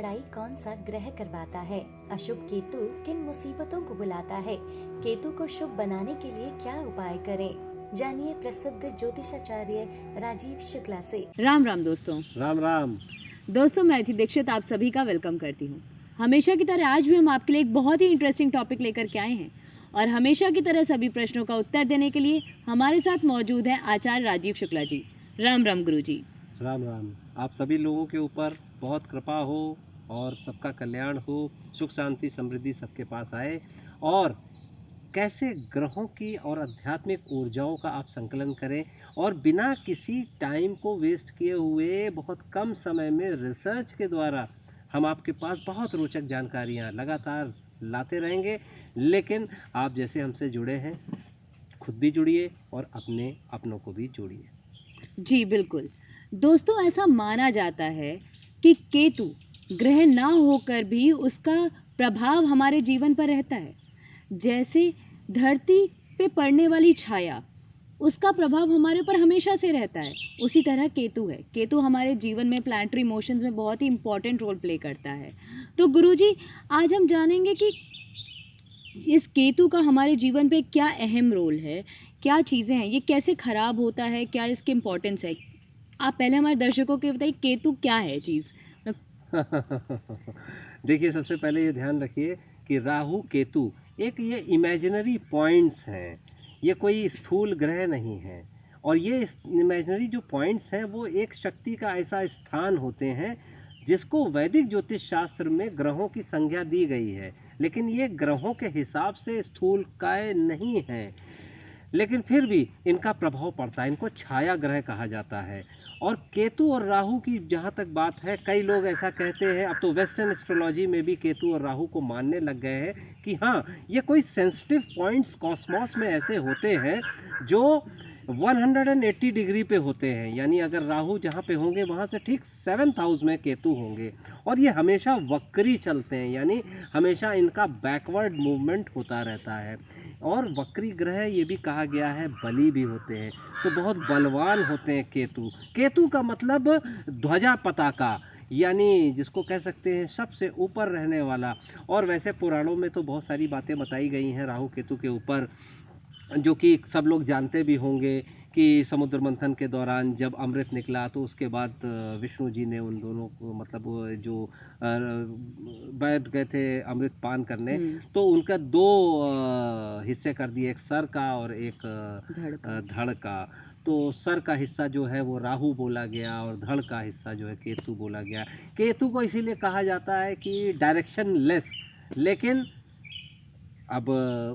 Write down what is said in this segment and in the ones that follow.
लड़ाई कौन सा ग्रह करवाता है? अशुभ केतु किन मुसीबतों को बुलाता है? केतु को शुभ बनाने के लिए क्या उपाय करें? जानिए प्रसिद्ध ज्योतिषाचार्य राजीव शुक्ला से। राम राम दोस्तों। राम राम दोस्तों, मैं अति दीक्षित आप सभी का वेलकम करती हूँ। हमेशा की तरह आज भी हम आपके लिए एक बहुत ही इंटरेस्टिंग टॉपिक लेकर के आए हैं और हमेशा की तरह सभी प्रश्नों का उत्तर देने के लिए हमारे साथ मौजूद है आचार्य राजीव शुक्ला जी। राम राम गुरु जी। राम राम। आप सभी लोगों के ऊपर बहुत कृपा हो और सबका कल्याण हो, सुख शांति समृद्धि सबके पास आए और कैसे ग्रहों की और आध्यात्मिक ऊर्जाओं का आप संकलन करें और बिना किसी टाइम को वेस्ट किए हुए बहुत कम समय में रिसर्च के द्वारा हम आपके पास बहुत रोचक जानकारियाँ लगातार लाते रहेंगे। लेकिन आप जैसे हमसे जुड़े हैं, खुद भी जुड़िए और अपनों को भी जोड़िए। जी बिल्कुल दोस्तों, ऐसा माना जाता है कि केतु ग्रह ना होकर भी उसका प्रभाव हमारे जीवन पर रहता है। जैसे धरती पे पड़ने वाली छाया, उसका प्रभाव हमारे ऊपर हमेशा से रहता है, उसी तरह केतु है। केतु हमारे जीवन में प्लानिटरी मोशंस में बहुत ही इंपॉर्टेंट रोल प्ले करता है। तो गुरुजी, आज हम जानेंगे कि इस केतु का हमारे जीवन पे क्या अहम रोल है, क्या चीज़ें हैं, ये कैसे खराब होता है, क्या इसकी इम्पोर्टेंस है। आप पहले हमारे दर्शकों को बताइए केतु क्या है चीज़। देखिए, सबसे पहले ये ध्यान रखिए कि राहु केतु एक ये इमेजिनरी पॉइंट्स हैं, ये कोई स्थूल ग्रह नहीं है। और ये इमेजिनरी जो पॉइंट्स हैं वो एक शक्ति का ऐसा स्थान होते हैं जिसको वैदिक ज्योतिष शास्त्र में ग्रहों की संज्ञा दी गई है। लेकिन ये ग्रहों के हिसाब से स्थूल काय नहीं है, लेकिन फिर भी इनका प्रभाव पड़ता है। इनको छाया ग्रह कहा जाता है। और केतु और राहु की जहाँ तक बात है, कई लोग ऐसा कहते हैं, अब तो वेस्टर्न एस्ट्रोलॉजी में भी केतु और राहु को मानने लग गए हैं कि हाँ, ये कोई सेंसिटिव पॉइंट्स कॉस्मॉस में ऐसे होते हैं जो 180 डिग्री पे होते हैं। यानी अगर राहु जहाँ पे होंगे वहाँ से ठीक 7th हाउस में केतु होंगे और ये हमेशा वक्री चलते हैं, यानी हमेशा इनका बैकवर्ड मूवमेंट होता रहता है। और वक्री ग्रह ये भी कहा गया है बली भी होते हैं, तो बहुत बलवान होते हैं केतु। केतु का मतलब ध्वजा पताका, यानी जिसको कह सकते हैं सबसे ऊपर रहने वाला। और वैसे पुराणों में तो बहुत सारी बातें बताई गई हैं राहु केतु के ऊपर, जो कि सब लोग जानते भी होंगे कि समुद्र मंथन के दौरान जब अमृत निकला तो उसके बाद विष्णु जी ने उन दोनों को, मतलब जो बैठ गए थे अमृत पान करने, तो उनका 2 हिस्से कर दिए, एक सर का और एक धड़ का। तो सर का हिस्सा जो है वो राहु बोला गया और धड़ का हिस्सा जो है केतु बोला गया। केतु को इसीलिए कहा जाता है कि डायरेक्शन लेस। लेकिन अब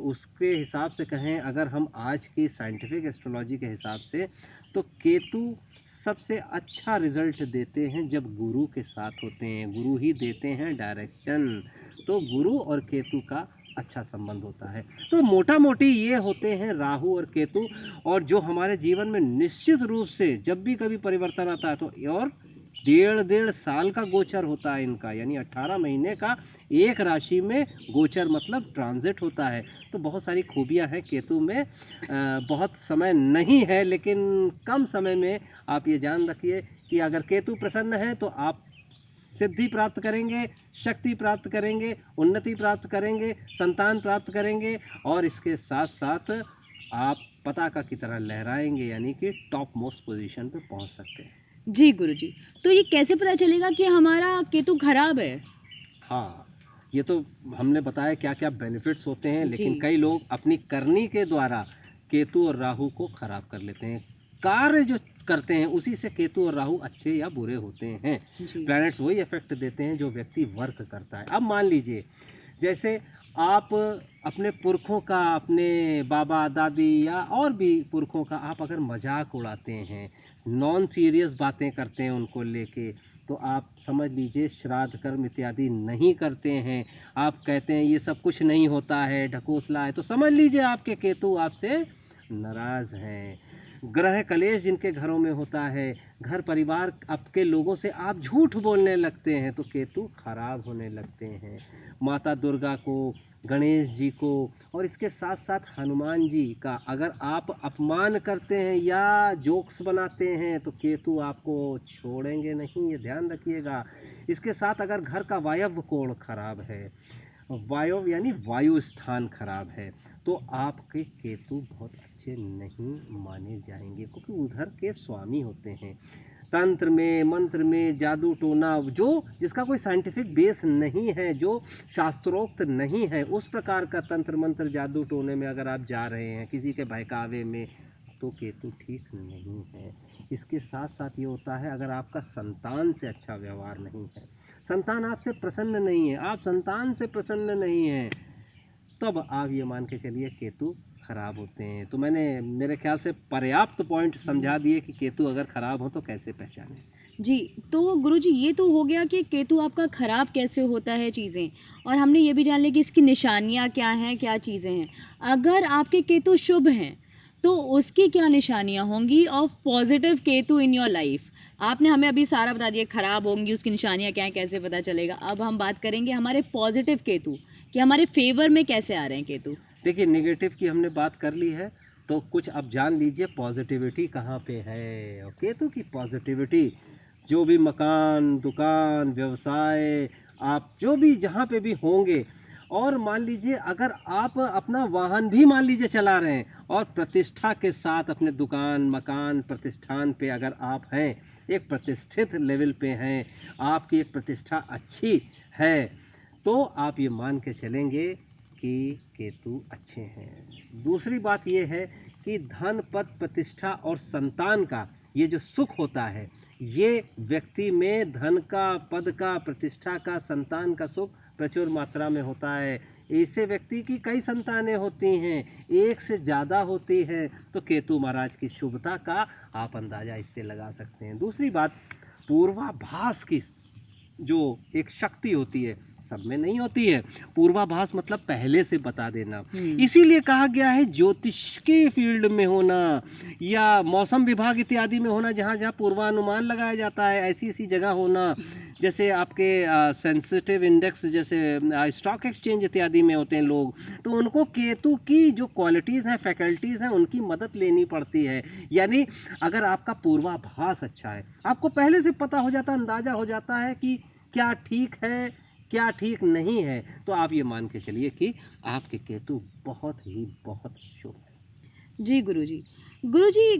उसके हिसाब से कहें, अगर हम आज की साइंटिफिक एस्ट्रोलॉजी के हिसाब से, तो केतु सबसे अच्छा रिजल्ट देते हैं जब गुरु के साथ होते हैं। गुरु ही देते हैं डायरेक्शन, तो गुरु और केतु का अच्छा संबंध होता है। तो मोटा मोटी ये होते हैं राहु और केतु। और जो हमारे जीवन में निश्चित रूप से जब भी कभी परिवर्तन आता है तो और 1.5 साल का गोचर होता है इनका, यानी 18 महीने का एक राशि में गोचर मतलब ट्रांजिट होता है। तो बहुत सारी खूबियां हैं केतु में। बहुत समय नहीं है, लेकिन कम समय में आप ये जान रखिए कि अगर केतु प्रसन्न है तो आप सिद्धि प्राप्त करेंगे, शक्ति प्राप्त करेंगे, उन्नति प्राप्त करेंगे, संतान प्राप्त करेंगे और इसके साथ साथ आप पताका की तरह लहराएंगे, यानी कि टॉप मोस्ट पोजीशन पे पहुंच सकते हैं। जी गुरुजी, तो ये कैसे पता चलेगा कि हमारा केतु खराब है? हाँ, ये तो हमने बताया क्या क्या बेनिफिट्स होते हैं, लेकिन कई लोग अपनी करनी के द्वारा केतु और राहु को खराब कर लेते हैं। कार्य जो करते हैं उसी से केतु और राहु अच्छे या बुरे होते हैं। प्लैनेट्स वही इफेक्ट देते हैं जो व्यक्ति वर्क करता है। अब मान लीजिए, जैसे आप अपने पुरखों का, अपने बाबा दादी या और भी पुरखों का आप अगर मजाक उड़ाते हैं, नॉन सीरियस बातें करते हैं उनको लेके, तो आप समझ लीजिए श्राद्ध कर्म इत्यादि नहीं करते हैं, आप कहते हैं ये सब कुछ नहीं होता है, ढकोसला है, तो समझ लीजिए आपके केतु आपसे नाराज़ हैं। ग्रह कलेश जिनके घरों में होता है, घर परिवार आपके लोगों से आप झूठ बोलने लगते हैं, तो केतु खराब होने लगते हैं। माता दुर्गा को, गणेश जी को और इसके साथ साथ हनुमान जी का अगर आप अपमान करते हैं या जोक्स बनाते हैं तो केतु आपको छोड़ेंगे नहीं, ये ध्यान रखिएगा। इसके साथ अगर घर का वायव्य कोण खराब है, वायु यानी वायु स्थान खराब है, तो आपके केतु बहुत अच्छे नहीं माने जाएंगे, क्योंकि उधर के स्वामी होते हैं। तंत्र में, मंत्र में, जादू टोना, जो जिसका कोई साइंटिफिक बेस नहीं है, जो शास्त्रोक्त नहीं है, उस प्रकार का तंत्र मंत्र जादू टोने में अगर आप जा रहे हैं किसी के बहकावे में, तो केतु ठीक नहीं है। इसके साथ साथ ये होता है, अगर आपका संतान से अच्छा व्यवहार नहीं है, संतान आपसे प्रसन्न नहीं है, आप संतान से प्रसन्न नहीं हैं, तब आप ये मान के चलिए केतु खराब होते हैं। तो मैंने मेरे ख्याल से पर्याप्त पॉइंट समझा दिए कि केतु अगर खराब हो तो कैसे पहचानें। जी, तो गुरुजी ये तो हो गया कि केतु आपका खराब कैसे होता है चीज़ें, और हमने ये भी जान लिया कि इसकी निशानियाँ क्या हैं, क्या चीज़ें हैं। अगर आपके केतु शुभ हैं तो उसकी क्या निशानियाँ होंगी of positive Ketu in your life? आपने हमें अभी सारा बता दिया, खराब होंगी, उसकी निशानियाँ क्या हैं, कैसे पता चलेगा। अब हम बात करेंगे हमारे पॉजिटिव केतु, कि हमारे फेवर में कैसे आ रहे हैं केतु। देखिए, नेगेटिव की हमने बात कर ली है, तो कुछ अब जान लीजिए पॉजिटिविटी कहाँ पे है। और केतु की पॉजिटिविटी, जो भी मकान, दुकान, व्यवसाय, आप जो भी जहाँ पे भी होंगे, और मान लीजिए अगर आप अपना वाहन भी मान लीजिए चला रहे हैं और प्रतिष्ठा के साथ अपने दुकान, मकान, प्रतिष्ठान पे अगर आप हैं, एक प्रतिष्ठित लेवल पे हैं, आपकी एक प्रतिष्ठा अच्छी है, तो आप ये मान के चलेंगे कि केतु अच्छे हैं। दूसरी बात ये है कि धन, पद, प्रतिष्ठा और संतान का ये जो सुख होता है, ये व्यक्ति में धन का, पद का, प्रतिष्ठा का, संतान का सुख प्रचुर मात्रा में होता है। ऐसे व्यक्ति की कई संतानें होती हैं, एक से ज़्यादा होती हैं, तो केतु महाराज की शुभता का आप अंदाज़ा इससे लगा सकते हैं। दूसरी बात, पूर्वाभास की जो एक शक्ति होती है, सब में नहीं होती है। पूर्वाभास मतलब पहले से बता देना, इसीलिए कहा गया है ज्योतिष के फील्ड में होना या मौसम विभाग इत्यादि में होना, जहाँ जहाँ पूर्वानुमान लगाया जाता है, ऐसी ऐसी जगह होना, जैसे आपके सेंसिटिव इंडेक्स, जैसे स्टॉक एक्सचेंज इत्यादि में होते हैं लोग, तो उनको केतु की जो क्वालिटीज़ हैं, फैकल्टीज़ हैं, उनकी मदद लेनी पड़ती है। यानी अगर आपका पूर्वाभास अच्छा है, आपको पहले से पता हो जाता, अंदाज़ा हो जाता है कि क्या ठीक है, क्या ठीक नहीं है, तो आप ये मान के चलिए कि आपके केतु बहुत शुभ है। जी गुरुजी, गुरुजी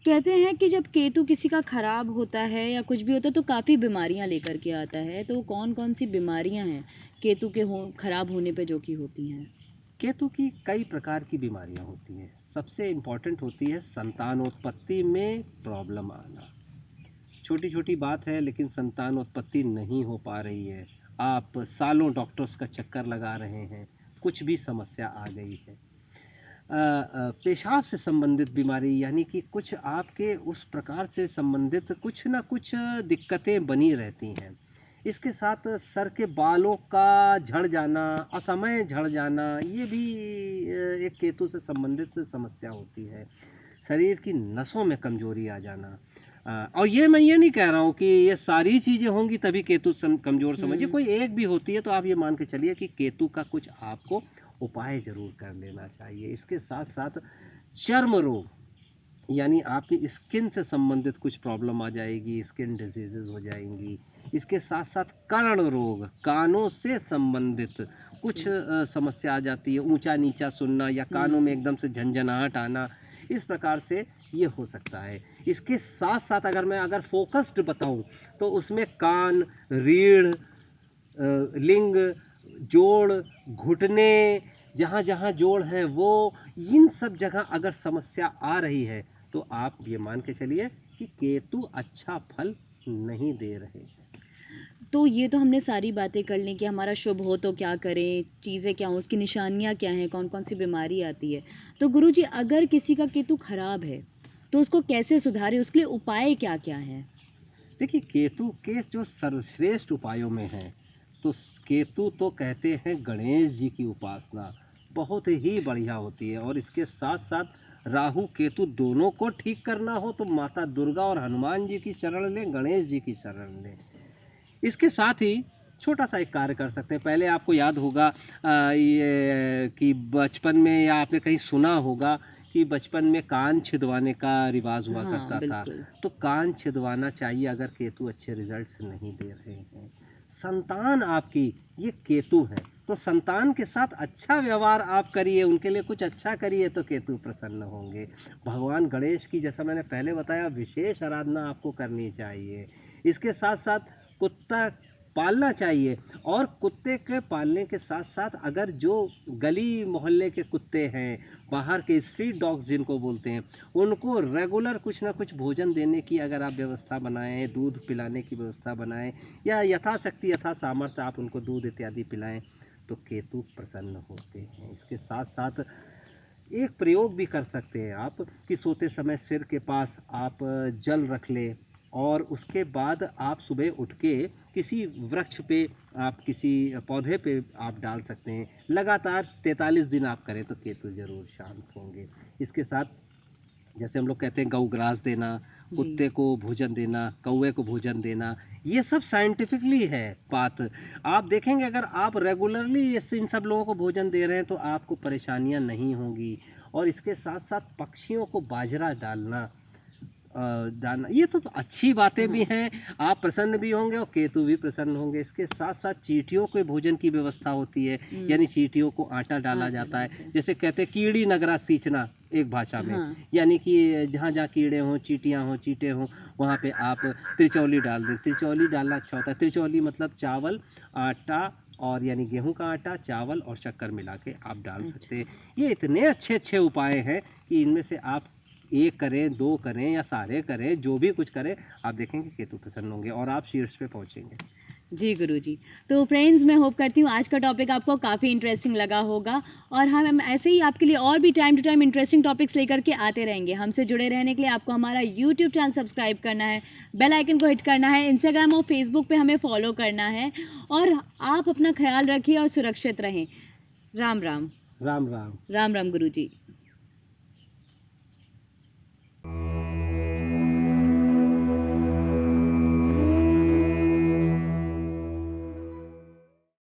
कहते हैं कि जब केतु किसी का खराब होता है या कुछ भी होता है तो काफ़ी बीमारियां लेकर के आता है, तो कौन कौन सी बीमारियां हैं केतु के खराब होने पे जो कि होती हैं? केतु की कई प्रकार की बीमारियां होती हैं। सबसे इम्पॉर्टेंट होती है संतानोत्पत्ति में प्रॉब्लम आना। छोटी छोटी बात है, लेकिन संतानोत्पत्ति नहीं हो पा रही है, आप सालों डॉक्टर्स का चक्कर लगा रहे हैं, कुछ भी समस्या आ गई है। पेशाब से संबंधित बीमारी, यानी कि कुछ आपके उस प्रकार से संबंधित कुछ ना कुछ दिक्कतें बनी रहती हैं। इसके साथ सर के बालों का झड़ जाना, असमय झड़ जाना, ये भी एक केतु से संबंधित समस्या होती है। शरीर की नसों में कमजोरी आ जाना, और ये मैं ये नहीं कह रहा हूँ कि ये सारी चीज़ें होंगी तभी केतु कमज़ोर समझिए, कोई एक भी होती है तो आप ये मान के चलिए कि केतु का कुछ आपको उपाय ज़रूर कर लेना चाहिए। इसके साथ साथ चर्म रोग, यानी आपकी स्किन से संबंधित कुछ प्रॉब्लम आ जाएगी, स्किन डिजीज़ हो जाएंगी। इसके साथ साथ कर्ण रोग, कानों से संबंधित कुछ समस्या आ जाती है, ऊंचा नीचा सुनना या कानों में एकदम से झंझनाहट आना, इस प्रकार से ये हो सकता है। इसके साथ साथ अगर फोकस्ड बताऊं तो उसमें कान, रीढ़, लिंग, जोड़, घुटने, जहाँ जहाँ जोड़ है वो, इन सब जगह अगर समस्या आ रही है तो आप ये मान के चलिए कि केतु अच्छा फल नहीं दे रहे हैं। तो ये तो हमने सारी बातें कर ली कि हमारा शुभ हो तो क्या करें, चीज़ें क्या हों, उसकी निशानियाँ क्या हैं, कौन कौन सी बीमारी आती है। तो गुरुजी, अगर किसी का केतु खराब है तो उसको कैसे सुधारें, उसके लिए उपाय क्या क्या हैं? देखिए, केतु के जो सर्वश्रेष्ठ उपायों में हैं, तो केतु तो कहते हैं गणेश जी की उपासना बहुत ही बढ़िया होती है। और इसके साथ साथ राहु केतु दोनों को ठीक करना हो तो माता दुर्गा और हनुमान जी की शरण लें, गणेश जी की शरण लें। इसके साथ ही छोटा सा एक कार्य कर सकते हैं। पहले आपको याद होगा ये कि बचपन में, या आपने कहीं सुना होगा कि बचपन में कान छिदवाने का रिवाज हुआ करता था, तो कान छिदवाना चाहिए अगर केतु अच्छे रिजल्ट्स नहीं दे रहे हैं। संतान आपकी ये केतु है, तो संतान के साथ अच्छा व्यवहार आप करिए, उनके लिए कुछ अच्छा करिए तो केतु प्रसन्न होंगे। भगवान गणेश की, जैसा मैंने पहले बताया, विशेष आराधना आपको करनी चाहिए। इसके साथ साथ कुत्ता पालना चाहिए, और कुत्ते के पालने के साथ साथ अगर जो गली मोहल्ले के कुत्ते हैं, बाहर के स्ट्रीट डॉग्स जिनको बोलते हैं, उनको रेगुलर कुछ ना कुछ भोजन देने की अगर आप व्यवस्था बनाएं, दूध पिलाने की व्यवस्था बनाएं, या यथाशक्ति यथा सामर्थ्य आप उनको दूध इत्यादि पिलाएं, तो केतु प्रसन्न होते हैं। इसके साथ साथ एक प्रयोग भी कर सकते हैं आप कि सोते समय सिर के पास आप जल रख लें, और उसके बाद आप सुबह उठ के किसी वृक्ष पे, आप किसी पौधे पे आप डाल सकते हैं। लगातार 43 दिन आप करें तो केतु जरूर शांत होंगे। इसके साथ जैसे हम लोग कहते हैं गौ ग्रास देना, कुत्ते को भोजन देना, कौवे को भोजन देना, ये सब साइंटिफिकली है बात। आप देखेंगे अगर आप रेगुलरली इन सब लोगों को भोजन दे रहे हैं तो आपको परेशानियां नहीं होंगी। और इसके साथ साथ पक्षियों को बाजरा डालना, ये तो अच्छी बातें भी हैं, आप प्रसन्न भी होंगे और केतु भी प्रसन्न होंगे। इसके साथ साथ चींटियों के भोजन की व्यवस्था होती है, यानी चींटियों को आटा डाला जाता है, जैसे कहते हैं कीड़ी नगरा सींचना एक भाषा में, यानी कि जहाँ जहाँ कीड़े हों, चींटियाँ हों, चींटे हों, वहाँ पे आप त्रिचौली डाल दें। त्रिचौली डालना अच्छा होता है। त्रिचौली मतलब चावल, आटा, और यानी गेहूं का आटा, चावल और शक्कर मिला के आप डाल सकते हैं। ये इतने अच्छे अच्छे उपाय हैं कि इनमें से आप एक करें, दो करें या सारे करें, जो भी कुछ करें, आप देखेंगे केतु प्रसन्न होंगे और आप शीर्ष पे पहुंचेंगे। जी गुरुजी। तो फ्रेंड्स, मैं होप करती हूँ आज का टॉपिक आपको काफ़ी इंटरेस्टिंग लगा होगा, और हम ऐसे ही आपके लिए और भी time to time interesting topics लेकर के आते रहेंगे। हमसे जुड़े रहने के लिए आपको हमारा यूट्यूब चैनल सब्सक्राइब करना है, बेल आइकन को हिट करना है, इंस्टाग्राम और फेसबुक पे हमें फॉलो करना है, और आप अपना ख्याल रखिए और सुरक्षित रहें। राम राम। राम राम। राम राम गुरुजी।